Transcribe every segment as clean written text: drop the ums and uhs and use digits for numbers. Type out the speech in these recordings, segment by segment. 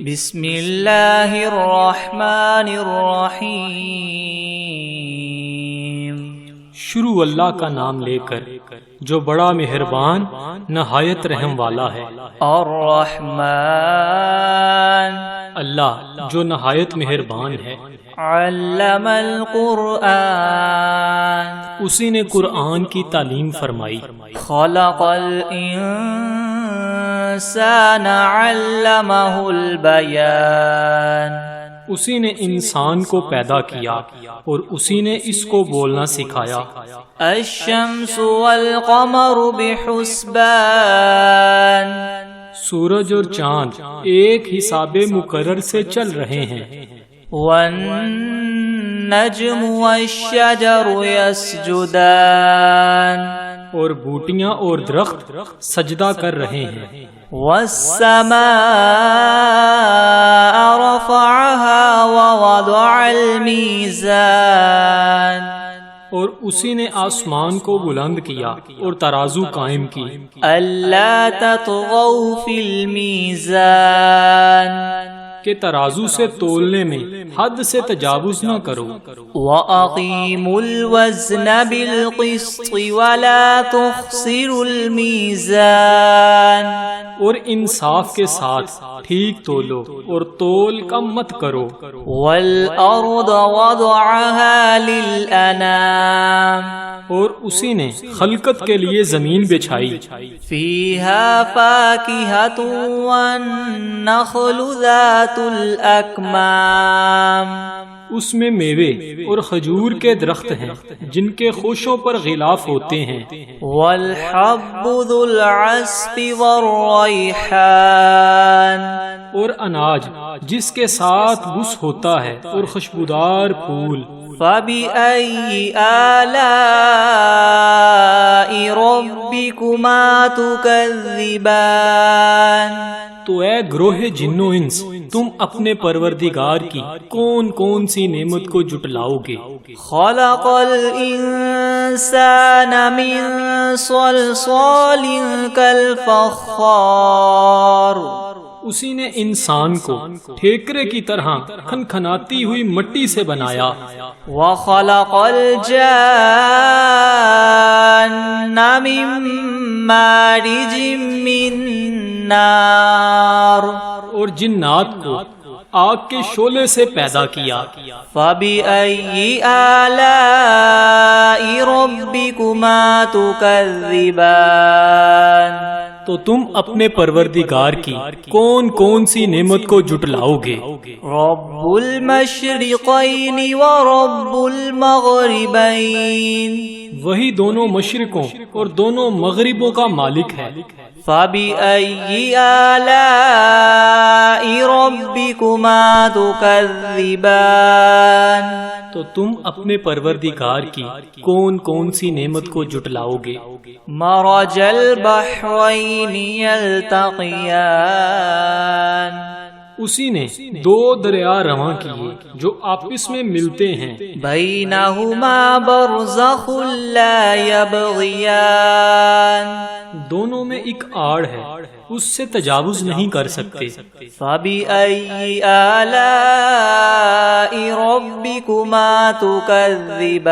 بسم اللہ الرحمن الرحیم۔ شروع اللہ کا نام لے کر جو بڑا مہربان نہایت رحم والا ہے۔ الرحمن، اللہ جو نہایت مہربان ہے۔ علم القرآن، اسی نے قرآن کی تعلیم فرمائی۔ خلق الانسان علمہ البیان، اسی نے انسان کو پیدا کیا اور اسی نے اس کو بولنا سکھایا۔ الشمس والقمر بحسبان، سورج اور چاند ایک حساب مقرر سے چل رہے ہیں۔ والنجم والشجر يسجدان، اور بوٹیاں اور درخت سجدہ کر رہے ہیں۔ والسماء رفعها ووضع الميزان، اور اسی نے آسمان کو بلند کیا اور ترازو قائم کی۔ ألا تطغوا في الميزان، کہ ترازو سے تولنے میں حد سے تجاوز نہ کرو۔ وَأَقِيمُوا الْوَزْنَ بِالْقِسْطِ وَلَا تُخْسِرُوا الْمِيزَانَ، اور انصاف کے ساتھ ٹھیک تولو اور تول کم مت کرو۔ وَالْأَرْضَ وَضَعَهَا لِلْأَنَامِ، اور اسی نے خلقت کے لیے زمین بچھائی۔ فِيهَا فَاكِهَةٌ وَالنَّخْلُ ذَاتُ الْأَكْمَامِ، اس میں میوے اور کھجور کے درخت ہیں جن کے خوشوں پر غلاف ہوتے ہیں۔ وَالْحَبُّ ذُو الْعَصْفِ وَالرَّيْحَانِ، اور اناج جس کے ساتھ بس ہوتا ہے اور خوشبودار پھول۔ فَبِأَيِّ آلَاءِ رَبِّكُمَا تُكَذِّبَانِ، تو اے گروہ جن و انس، تم اپنے پروردگار کی کون کون سی نعمت کو جٹلاؤ گے؟ خَلَقَ الْإِنسَانَ مِنْ صَلْصَالٍ كَالْفَخَّارِ، اسی نے انسان کو ٹھیکرے کی طرح کھنکھناتی ہوئی مٹی سے بنایا۔ وَخَلَقَ الْجَانَّ مِن مَّارِجٍ مِّن نَّارٍ، اور جنات کو آگ کے شعلے سے پیدا کیا۔ فَبِأَيِّ آلَاءِ رَبِّكُمَا تُكَذِّبَانِ، تو تم اپنے پروردگار کی کون کون سی نعمت کو جٹلاؤ گے؟ رَبُّ الْمَشْرِقَيْنِ وَرَبُّ الْمَغْرِبَيْنِ، وہی دونوں مشرقوں اور دونوں مغربوں کا مالک ہے۔ فَبِأَيِّ آلَاءِ رَبِّكُمَا تُكَذِّبَانِ، تو تم اپنے پروردگار کی کون کون سی نعمت کو جٹلاؤ گے؟ مَرَجَ الْبَحْرَيْنِ يَلْتَقِيَانِ، اسی نے دو دریا رواں کیے جو آپس میں ملتے ہیں۔ بَيْنَهُمَا بَرْزَخٌ لَا يَبْغِيَانِ، دونوں میں ایک آڑ ہے، اس سے تجاوز نہیں کر سکتے۔ فَبِأَيِّ آلَاءِ رَبِّكُمَا تُكَذِّبَانِ،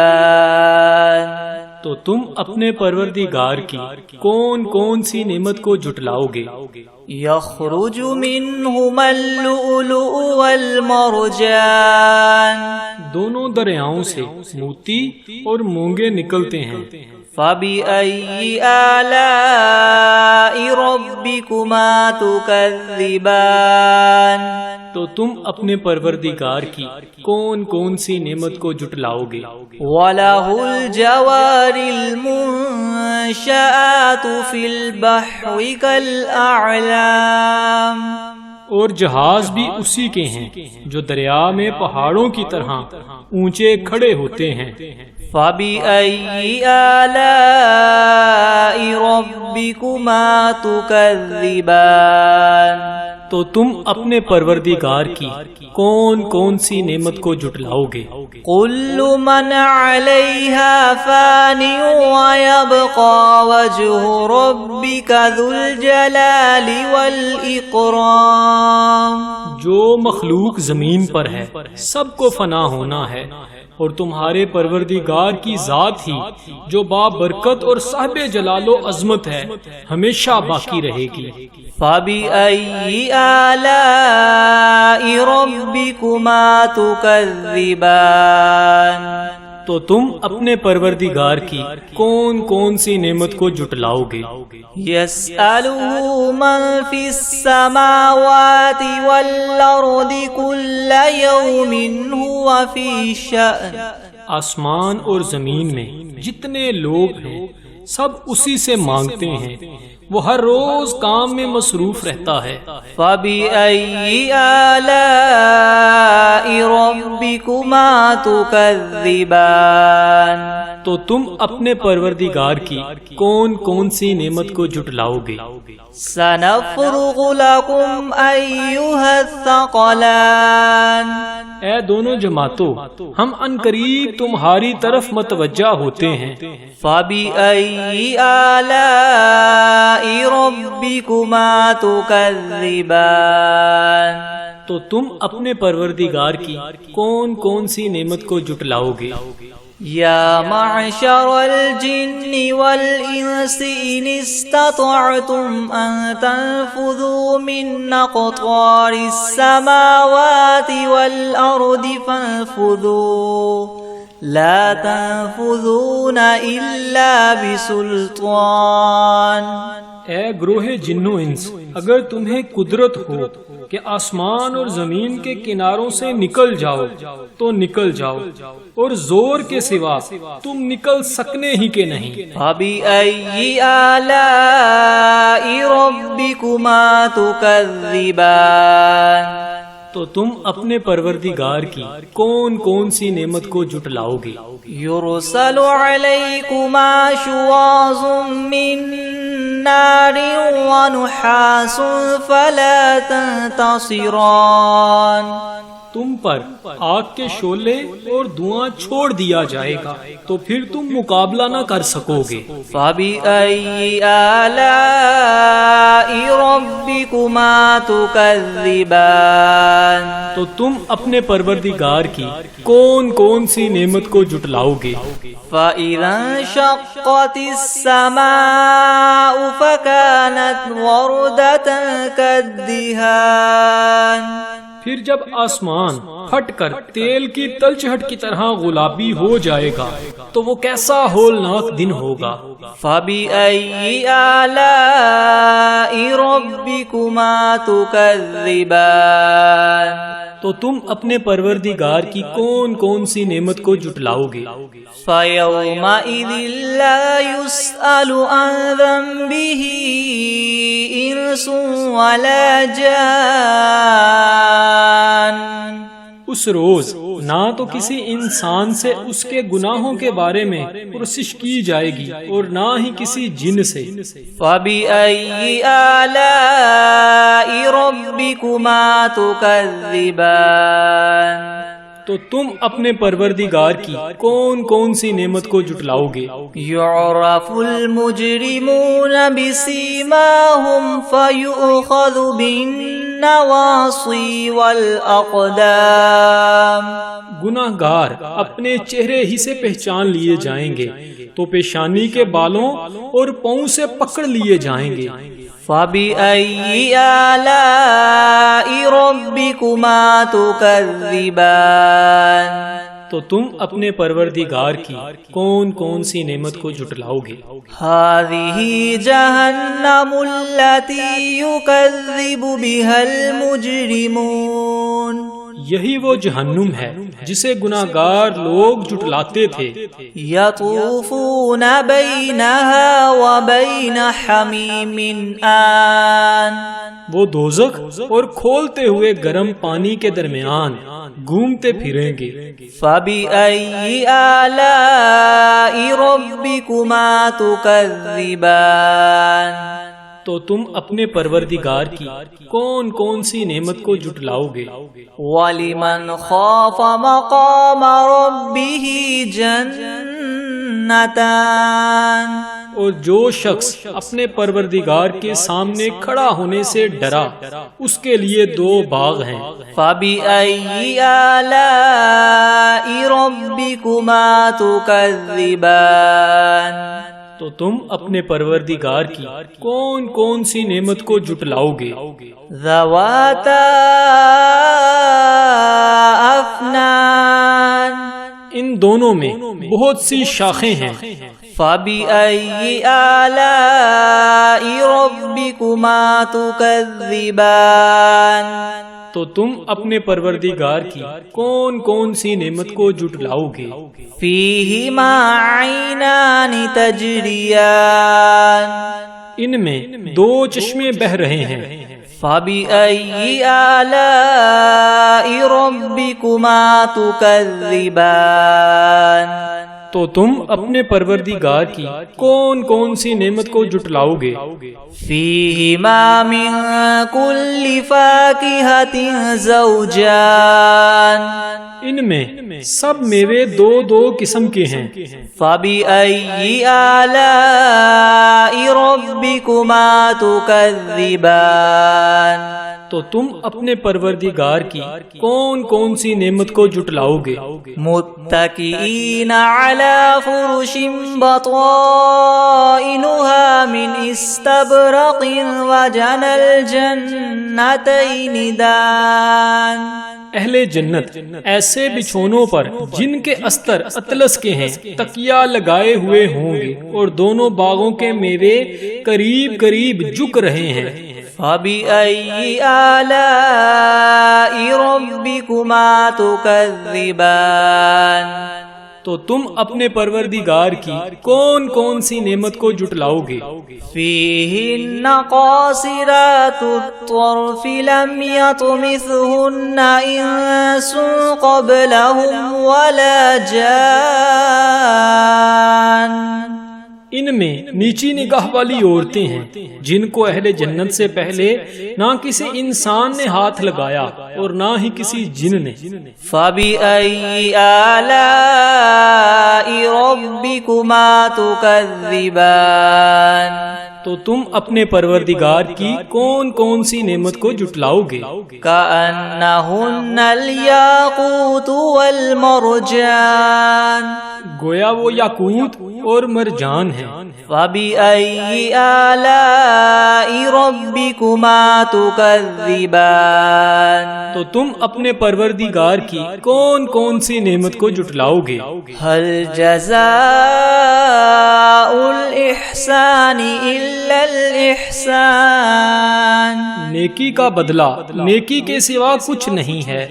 تو تم اپنے پروردگار کی کون کون سی نعمت کو جٹلاؤ گے؟ يَخْرُجُ مِنْهُمَا اللُّؤْلُؤُ وَالْمَرْجَانُ، دونوں دریاؤں سے موتی اور مونگے نکلتے ہیں۔ فَبِأَيِّ آلَاءِ رَبِّكُمَا تُكَذِّبَانِ، تو تم اپنے پروردگار کی کون کون سی نعمت کو جٹلاؤ گے؟ وَلَهُ الْجَوَارِ الْمُنشَآتُ فِي الْبَحْرِ كَالْأَعْلَامِ، اور جہاز بھی اسی کے ہیں جو دریا میں پہاڑوں کی طرح اونچے کھڑے ہوتے ہیں۔ فَبِأَيِّ آلَاءِ رَبِّكُمَا تُكَذِّبَانِ، تو تم اپنے پروردگار کی کون کون سی نعمت کو جٹلاؤ گے؟ كُلُّ مَنْ عَلَيْهَا فَانٍ وَيَبْقَى وَجْهُ رَبِّكَ ذُو الْجَلَالِ وَالْإِكْرَامِ، جو مخلوق زمین پر ہے سب کو فنا ہونا ہے، اور تمہارے پروردگار کی ذات ہی جو بابرکت اور صاحب جلال و عظمت ہے ہمیشہ باقی رہے گی۔ فَبِأَيِّ آلَاءِ رَبِّكُمَا تُكَذِّبَانِ، تو تم اپنے پروردگار کی کون کون سی نعمت کو جھٹلاؤ گے؟ يَسْأَلُهُ مَن فِي السَّمَاوَاتِ وَالْأَرْضِ كُلَّ يَوْمٍ هُوَ فِي شَأْنٍ، آسمان اور زمین میں جتنے لوگ ہیں سب اسی سے مانگتے ہیں، وہ ہر روز کام میں مصروف رہتا ہے۔ فَبِأَيِّ آلَاءِ رَبِّكُمَا تُكَذِّبَانِ، تو تم اپنے پروردگار کی کون کون سی نعمت کو جھٹلاؤ گے؟ سَنَفْرُغُ لَكُمْ أَيُّهَا الثَّقَلَانِ، اے دونوں جماعتوں، ہم عنقریب تمہاری طرف متوجہ ہوتے ہیں۔ فَبِأَيِّ آلَاءِ رَبِّكُمَا تُكَذِّبَانِ، تو تم اپنے پروردگار کی کون کون سی نعمت کو جھٹلاؤ گے؟ یا معشر الجن والانس ان استطعتم ان تنفذوا من اقطار السماوات والارض فانفذوا لا تنفذون الا بسلطان۔ اے گروہ جن و انس، اگر تمہیں قدرت ہو کہ آسمان اور زمین کے کناروں سے نکل جاؤ تو نکل جاؤ، اور زور کے سوا تم نکل سکنے ہی کے نہیں۔ فَبِأَيِّ آلَاءِ رَبِّكُمَا تُكَذِّبَانِ، تو تم اپنے پروردگار کی کون کون سی نعمت کو جھٹلاؤ گے؟ يُرْسَلُ عَلَيْكُمَا شُوَاظٌ مِّن نَّارٍ وَنُحَاسٌ فَلَا تَنتَصِرَانِ، تم پر آگ کے شعلے اور دھواں چھوڑ دیا جائے گا تو پھر تم مقابلہ نہ کر سکو گے۔ فَبِأَيِّ آلَاءِ رَبِّكُمَا تُكَذِّبَانِ، تو تم اپنے پروردگار کی کون کون سی نعمت کو جھٹلاؤ گے؟ فَإِذَا انشَقَّتِ السَّمَاءُ فَكَانَتْ وَرْدَةً كَالدِّهَانِ، پھر جب آسمان پھٹ کر تیل کی تلچھٹ کی طرح گلابی ہو جائے گا تو وہ کیسا ہولناک دن ہوگا۔ فَبِأَيِّ آلَاءِ رَبِّكُمَا تُكَذِّبَانِ، تو تم اپنے پروردگار کی کون کون سی نعمت کو جھٹلاؤ گے؟ فَيَوْمَئِذٍ لَا يُسْأَلُ عَنْ ذَنبِهِ إِنسٌ وَلَا جَانٌ، اس روز نہ تو کسی انسان سے اس کے گناہوں کے بارے میں پرسش کی جائے گی اور نہ ہی کسی جن سے۔ فَبِأَيِّ آلَاءِ رَبِّكُمَا تُكَذِّبَانِ، تو تم اپنے پروردگار کی کون کون سی نعمت کو جھٹلاؤ گے؟ يُعْرَفُ الْمُجْرِمُونَ بِسِيمَاهُمْ فَيُؤْخَذُ بِالنَّوَاصِي وَالْأَقْدَامِ، گناہگار اپنے چہرے ہی سے پہچان لیے جائیں گے تو پیشانی کے بالوں اور پاؤں سے پکڑ لیے جائیں گے۔ فَبِأَيِّ آلَاءِ رَبِّكُمَا تُكَذِّبَانِ، تو تم اپنے پروردگار کی کون کون سی نعمت کو جھٹلاؤ گے؟ هَذِهِ جَهَنَّمُ الَّتِي يُكَذِّبُ بِهَا الْمُجْرِمُونَ، یہی وہ جہنم ہے جسے گناہگار لوگ جھٹلاتے تھے۔ يَطُوفُونَ بَيْنَهَا وَبَيْنَ حَمِيمٍ آن، وہ دوزخ اور کھولتے ہوئے گرم پانی کے درمیان گھومتے پھریں گے۔ فَبِأَيِّ آلَاءِ رَبِّكُمَا تُكَذِّبَانِ، تو تم اپنے پروردگار کی کون کون سی نعمت کو جھٹلاؤ گے؟ وَلِمَنْ خَافَ مَقَامَ رَبِّهِ جَنَّتَانِ، اور جو شخص اپنے پروردگار کے سامنے کھڑا ہونے سے ڈرا اس کے لیے 2 باغ ہیں۔ فَبِأَيِّ آلَاءِ رَبِّكُمَا تُكَذِّبَانِ تو تم اپنے پروردگار کی کون کون سی نعمت کو جھٹلاؤ گے؟ ذَوَاتَا أَفْنَانٍ ان دونوں میں بہت سی شاخیں ہیں۔ فَبِأَيِّ آلَاءِ رَبِّكُمَا تُكَذِّبَانِ تو تم اپنے پروردگار کی کون کون سی نعمت کو جھٹلاؤ گے؟ فِيهِمَا عَيْنَانِ تَجْرِيَانِ ان میں 2 چشمے بہہ رہے ہیں۔ فَبِأَيِّ آلَاءِ رَبِّكُمَا تُكَذِّبَانِ تو تم اپنے پروردگار کی کون کون سی نعمت کو جھٹلاؤ گے؟ فِيهِمَا مِن كُلِّ فَاكِهَةٍ زَوْجَانِ ان میں سب میوے 2 قسم کے ہیں۔ فَبِأَيِّ آلَاءِ رَبِّكُمَا تُكَذِّبَانِ تو تم اپنے پروردگار کی کون کون سی نعمت کو جھٹلاؤ گے؟ متكئين على فرش بطائنها من استبرق وجنى الجنتين دان اہل جنت ایسے بچھونوں پر جن کے استر اطلس کے ہیں تکیہ لگائے ہوئے ہوں گے اور دونوں باغوں کے میوے قریب قریب جھک رہے ہیں۔ فَبِأَيِّ آلَاءِ رَبِّكُمَا تُكَذِّبَانِ تو تم اپنے پروردگار کی کون کون سی نعمت کو جھٹلاؤ گے؟ فِيهِنَّ قَاصِرَاتُ الطَّرْفِ لَمْ يَطْمِثْهُنَّ إِنسٌ قَبْلَهُمْ وَلَا جَانٌّ ان میں نیچی نگاہ والی عورتیں ہیں جن کو اہل جنت سے پہلے نہ کسی انسان نے ہاتھ لگایا اور نہ ہی کسی جن نے۔ فَبِأَيِّ آلَاءِ رَبِّكُمَا تُكَذِّبَانِ تو تم اپنے پروردگار کی کون کون سی نعمت کو جھٹلاؤ گے؟ كَأَنَّهُنَّ الْيَاقُوتُ وَالْمَرْجَانُ گویا وہ یاقوت اور مرجان ہیں۔ فَبِأَيِّ آلَاءِ رَبِّكُمَا تُكَذِّبَانِ تو تم اپنے پروردگار کی کون کون سی نعمت کو جھٹلاؤ گے؟ هَلْ جَزَاءُ الْإِحْسَانِ إِلَّا الْإِحْسَانُ نیکی کا بدلہ نیکی کے سوا کچھ نہیں ہے۔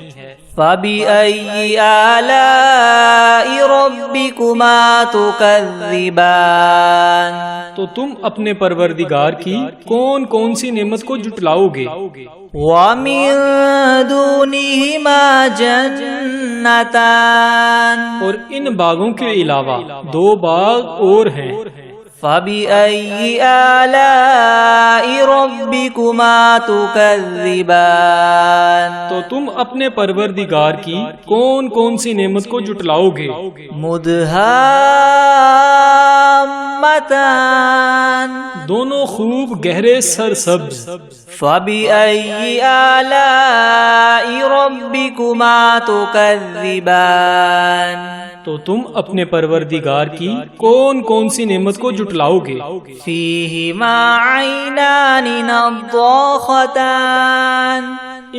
فَبِأَيِّ آلَاءِ رَبِّكُمَا تُكَذِّبَانِ تو تم اپنے پروردگار کی کون کون سی نعمت کو جھٹلاؤ گے؟ وَمِن دُونِهِمَا جَنَّتَانِ اور ان باغوں کے علاوہ 2 باغ اور ہیں۔ فَبِأَيِّ آلَاءِ رَبِّكُمَا تُكَذِّبَانِ تو تم اپنے پروردگار کی کون کون سی نعمت کو جھٹلاؤ گے؟ مُدْهَامَّتَانِ دونوں خوب گہرے سرسبز۔ فَبِأَيِّ آلَاءِ رَبِّكُمَا تُكَذِّبَانِ تو تم اپنے پروردگار کی کون کون سی نعمت کو جھٹلاؤ گے؟ فِيهِمَا عَيْنَانِ نَضَّاخَتَانِ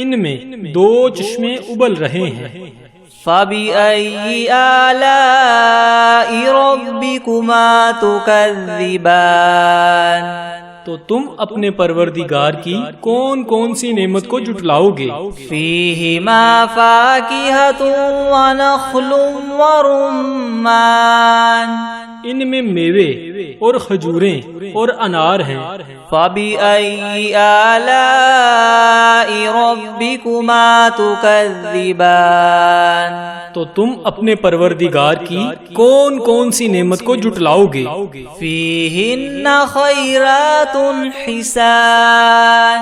ان میں 2 چشمے ابل رہے ہیں۔ فَبِأَيِّ آلَاءِ رَبِّكُمَا تُكَذِّبَانِ تو تم اپنے پروردگار کی کون کون سی نعمت کو جھٹلاؤ گے؟ فِيهِمَا فَاكِهَةٌ وَنَخْلٌ وَرُمَّانٌ ان میں میوے اور کھجوریں اور انار ہیں۔ فَبِأَيِّ آلَاءِ رَبِّكُمَا تُكَذِّبَانِ تو تم اپنے پروردگار کی کون کون سی نعمت کو جھٹلاؤ گے؟ فِيهِنَّ خَيْرَاتٌ حِسَانٌ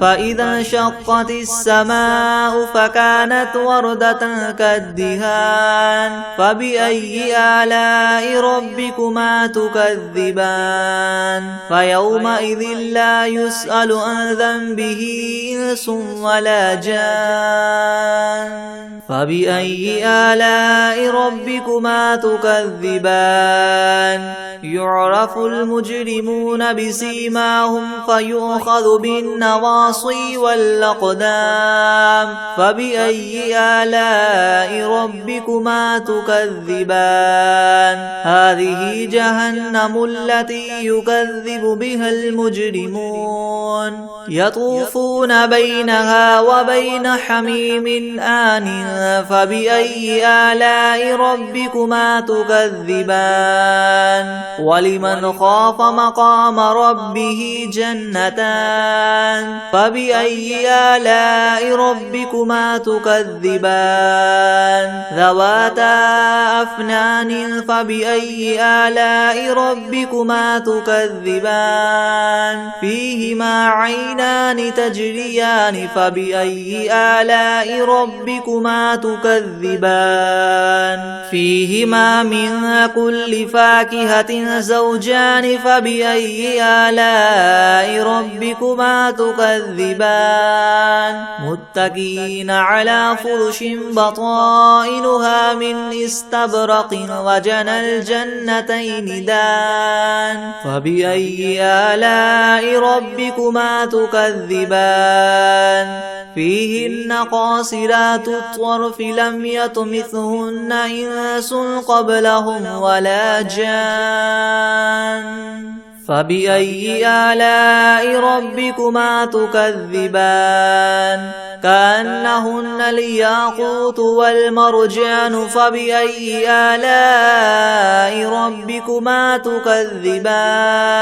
فإذا انشقت السماء فكانت وردة كالدهان فبأي آلاء ربكما تكذبان فيومئذ لا يسأل عن ذنبه إنس ولا جان فبأي آلاء ربكما تكذبان يعرف المجرمون بسيماهم فيؤخذ بالنواصي والأقدام فبأي آلاء ربكما تكذبان هذه جهنم التي يكذب بها المجرمون يطوفون بينها وبين حميم آن فبأي آلاء ربكما تكذبان ولمن خاف مقام ربه جنتان فبأي آلاء ربكما تكذبان ذواتا أفنان فبأي آلاء ربكما تكذبان فيهما عينان تجريان فبأي آلاء ربكما تكذبان فيهما من كل فاكهة زوجان فبأي آلاء ربكما تكذبان متكئين على فرش بطائنها من استبرق وجنى الجنتين دان فبأي آلاء ربكما تكذبان فيهن قاصرات الطرف لم يطمثهن إنس قبلهم ولا جان فبأي آلاء ربكما تكذبان كأنهن الياقوت والمرجان فبأي آلاء ربكما تكذبان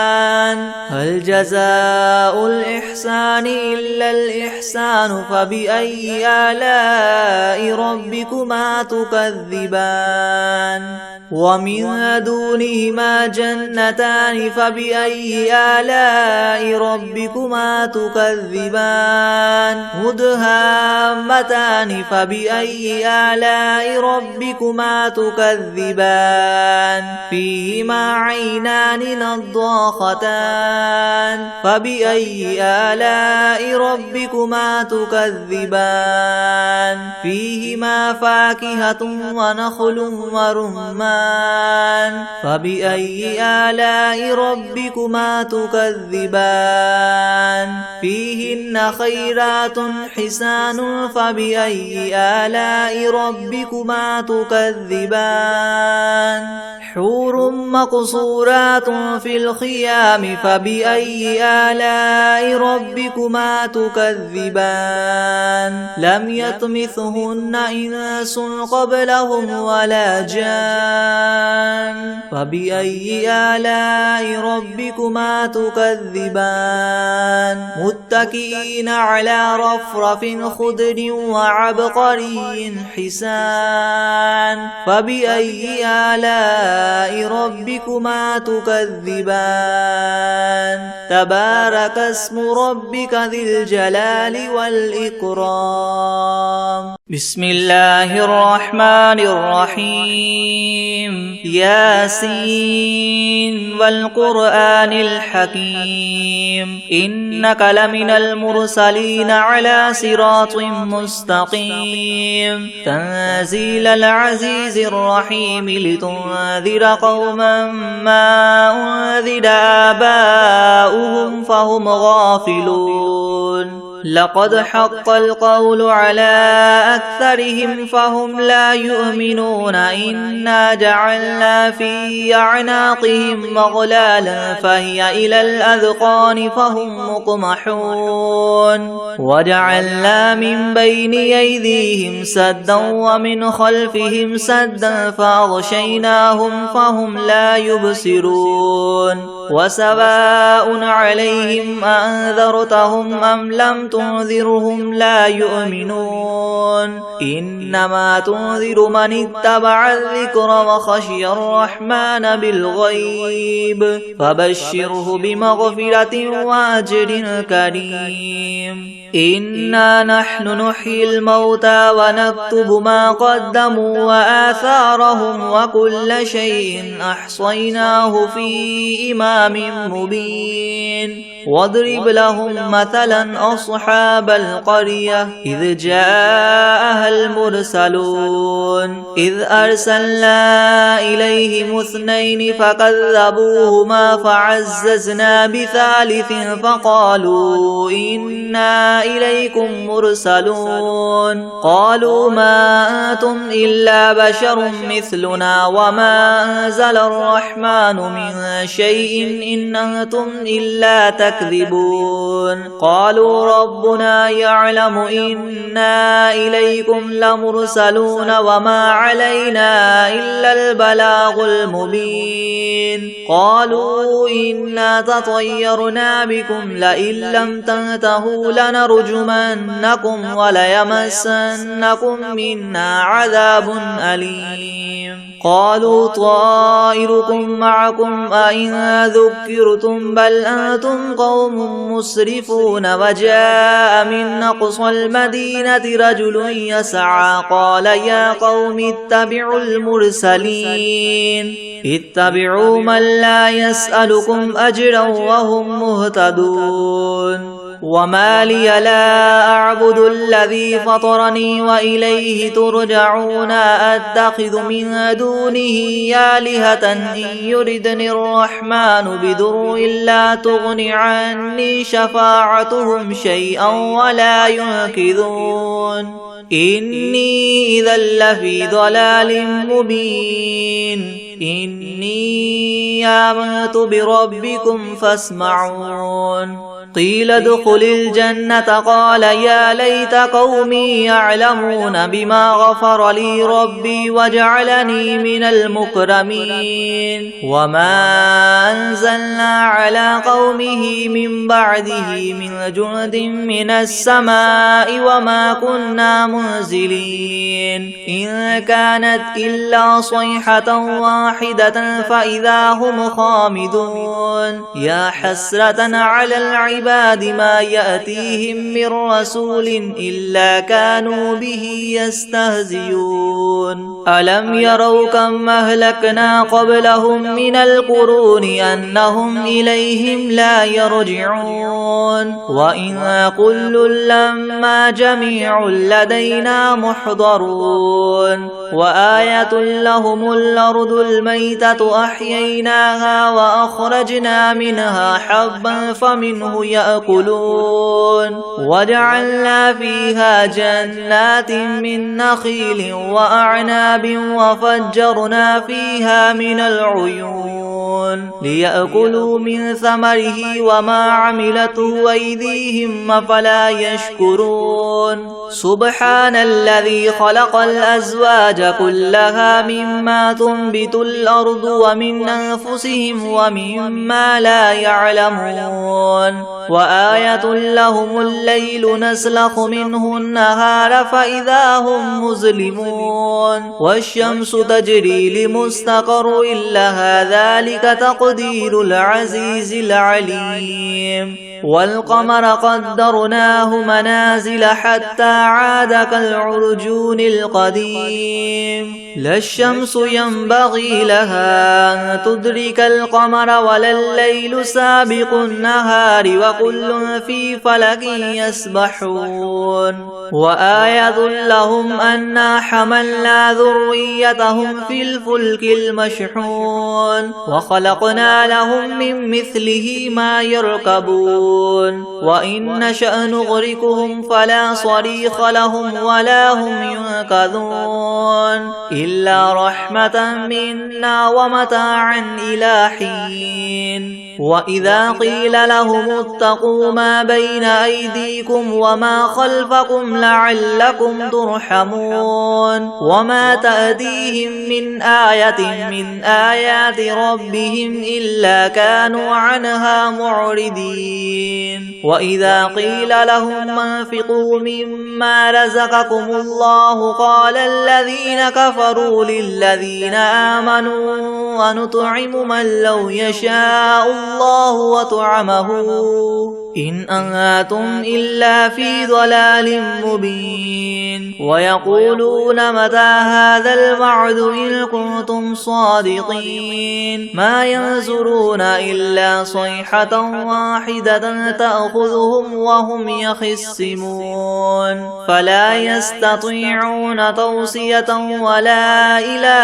هل جزاء الإحسان إلا الإحسان فبأي آلاء ربكما تكذبان ومن دونهما جنتان فبأي آلاء ربكما تكذبان مدهامتان فبأي آلاء ربكما تكذبان فيهما عينان نضاختان فبأي آلاء ربكما تكذبان فيهما فاكهة ونخل ورمان فبأي آلاء ربكما تكذبان فيهن خيرات حسان فبأي آلاء ربكما تكذبان حور مقصورات في الخيام فبأي آلاء ربكما تكذبان لم يطمثهن إنس قبلهم ولا جان فبأي آلاء ربكما تكذبان متكئين على رفرف خضر وعبقري حسان فبأي آلاء ربكما تكذبان تبارك اسم ربك ذي الجلال والإكرام بسم الله الرحمن الرحيم ياسين والقرآن الحكيم إنك لمن المرسلين على صراط مستقيم تنزيل العزيز الرحيم لتنذر قوما ما أنذر آباؤهم فهم غافلون لقد حق القول على أكثرهم فهم لا يؤمنون إنا جعلنا في أعناقهم مغلالا فهي إلى الأذقان فهم مقمحون وجعلنا من بين أيديهم سدا ومن خلفهم سدا فأغشيناهم فهم لا يبصرون وسواء عليهم أنذرتهم أم لم تنذرهم لا يؤمنون إنما تنذر من اتبع الذكر وخشي الرحمن بالغيب فبشره بمغفرة وأجر كريم إنا نحن نحيي الموتى ونكتب ما قدموا وآثارهم وكل شيء أحصيناه في إمام مبين واضرب لهم مثلا أصحاب القرية إذ جاءها المرسلون إذ أرسلنا إليهم 2 فكذبوهما فعززنا بثالث فقالوا إنا إليكم مرسلون قالوا ما أنتم إلا بشر مثلنا وما أنزل الرحمن من شيء إن أنتم إلا تكذبون قالوا ربنا يعلم إنا إليكم لمرسلون وما علينا إلا البلاغ المبين قالوا إنا تطيرنا بكم لئن لم تنتهوا لنرجمنكم وليمسنكم منا عذاب أليم قالوا طائركم معكم أئن ذكرتم بل أنتم قوم مسرفون وجاء من أقصى المدينة رجل يسعى قال يا قوم اتبعوا المرسلين اتبعوا من لا يسألكم أجرا وهم مهتدون وما لي لا أعبد الذي فطرني وإليه ترجعون أتخذ من دونه آلهة إن يردني الرحمن بضر لا تغن عني شفاعتهم شيئا ولا ينقذون إني إذا لفي ضلال مبين إني آمنت بربكم فاسمعون قيل ادخل الجنة قال يا ليت قومي يعلمون بما غفر لي ربي وجعلني من المكرمين وما أنزلنا على قومه من بعده من جند من السماء وما كنا منزلين إن كانت إلا صيحة واحدة فإذا هم خامدون يا حسرة على العباد ما يأتيهم من رسول إلا كانوا به يستهزئون ألم يروا كم أهلكنا قبلهم من القرون أنهم إليهم لا يرجعون وإن كل لما جميع لدينا محضرون وآية لهم الأرض الميتة أحييناها وأخرجنا منها حبا فمنه يأكلون وجعلنا فيها جنات من نخيل وأعناب وفجرنا فيها من العيون ليأكلوا من ثمره وما عملته أيديهم أفلا يشكرون سبحان الذي خلق الأزواج كلها مما تنبت الأرض ومن أنفسهم ومما لا يعلمون وآية لهم الليل نسلخ منه النهار فإذا هم مظلمون والشمس تجري لمستقر لها ذلك تقدير العزيز العليم والقمر قدرناه منازل حتى عاد كالعرجون القديم لا الشمس ينبغي لها أن تدرك القمر ولا الليل سابق النهار وكل في فلك يسبحون وآية لهم أنا حملنا ذريتهم في الفلك المشحون وخلقنا لهم من مثله ما يركبون وإن نشأ نغرقهم فلا صريخ لهم ولا هم ينقذون إلا رحمة منا ومتاعا إلى حين وإذا قيل لهم اتقوا ما بين أيديكم وما خلفكم لعلكم ترحمون وما تأتيهم من آية من آيات ربهم إلا كانوا عنها معرضين وإذا قيل لهم انفقوا مما رزقكم الله قال الذين كفروا للذين آمنوا ونطعم من لو يشاء الله وطعمه إن أنتم إلا في ضلال مبين ويقولون متى هذا الوعد إن كنتم صادقين ما ينظرون إلا صيحة واحدة تأخذهم وهم يخصمون فلا يستطيعون توصية ولا إلى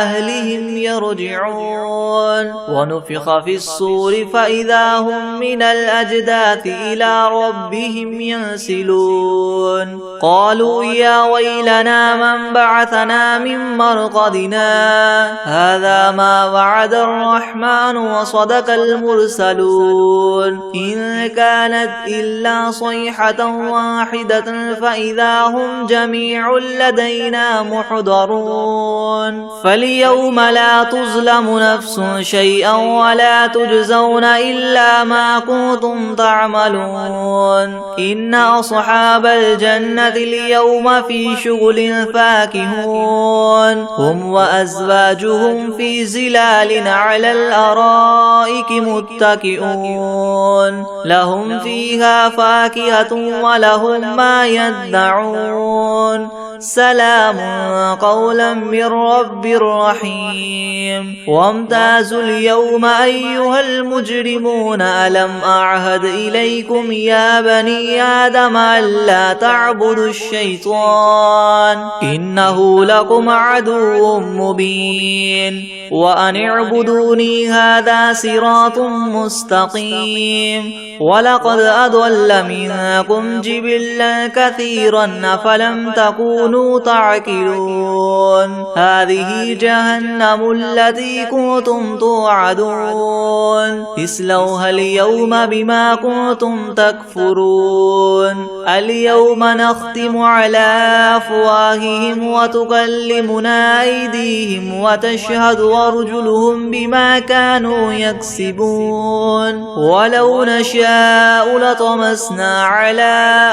أهلهم يرجعون ونفخ في الصور فإذا هم من الأجداث إلى ربهم ينسلون قالوا يا ويلنا من بعثنا من مرقدنا هذا ما وعد الرحمن وصدق المرسلون إن كانت إلا صيحة واحدة فإذا هم جميع لدينا محضرون فاليوم لا تظلم نفس شيئا ولا تجزون إلا ما كنتم تعملون إن أصحاب الجنة اليوم في شغل فاكهون هم وأزواجهم في زلال على الأرائك متكئون لهم فيها فاكهة ولهم ما يدعون سلام قولا من رب رحيم وامتازوا اليوم أيها المجرمون ألم أعهد إليكم يا بني آدم ألا تعبدوا الشيطان إنه لكم عدو مبين وأن اعبدوني هذا صراط مستقيم ولقد أضل منكم جبلا كثيرا أفلم تكونوا تعقلون هذه جهنم التي كنتم توعدون اصلوها اليوم بما كنتم تكفرون اليوم نختم على أفواههم وتكلمنا أيديهم وتشهد أرجلهم بما كانوا يكسبون ولو نشاء لطمسنا على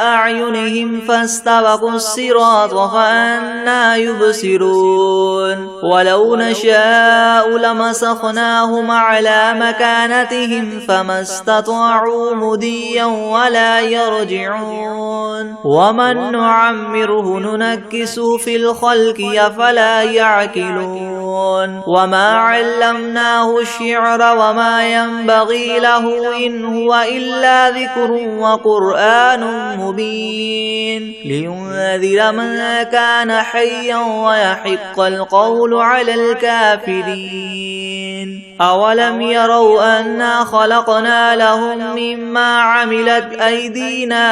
أعينهم فاستبقوا الصراط فأنى يبصرون ولو نشاء لمسخناهم على مكانتهم فما استطاعوا مديا ولا يرجعون ومن نعمره ننكسه في الخلق أفلا يعقلون وما علمناه الشعر وما ينبغي له إن هو إلا ذكر وقرآن مبين لينذر من كان حيا ويحق القول على الكافرين أولم يروا أنا خلقنا لهم مما عملت أيدينا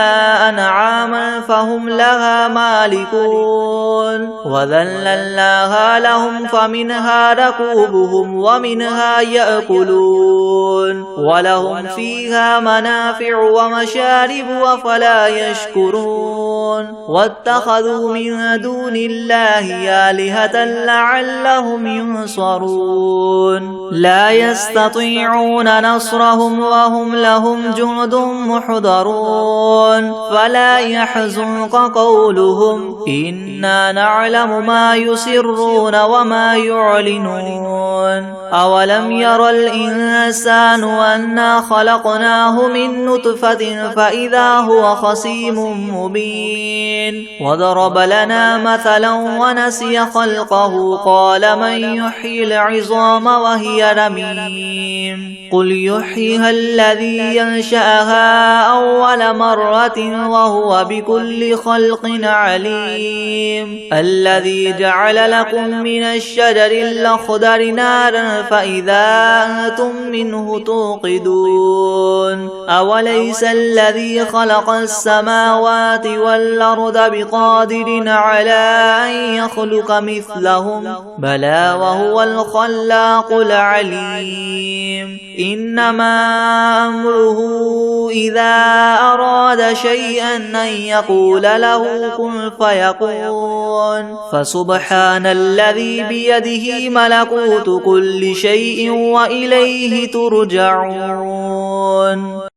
أنعاما فهم لها مالكون وذللناها لهم فمنها ركوبهم ومنها يأكلون ولهم فيها منافع ومشارب أفلا يشكرون واتخذوا من دون الله آلهة لعلهم ينصرون لا يستطيعون نصرهم وهم لهم جند محضرون فلا يحزنك قولهم إنا نعلم ما يسرون وما يعلنون أولم ير الإنسان أنا خلقناه من نطفة فإذا هو خصيم مبين وضرب لنا مثلا ونسي خلقه قال من يحيي العظام وهي رميم قل يحييها الذي ينشأها أول مرة وهو بكل خلق عليم الذي جعل لكم من الشجر الأخضر نارا فإذا أنتم منه توقدون أوليس الذي خلق السماوات والأرض بقادر على أن يخلق مثلهم بلى وهو الخلاق العليم إنما أمره إذا أراد شيئا أن يقول له كن فيكون فسبحان الذي بيده ملكوت كل شيء وإليه ترجعون.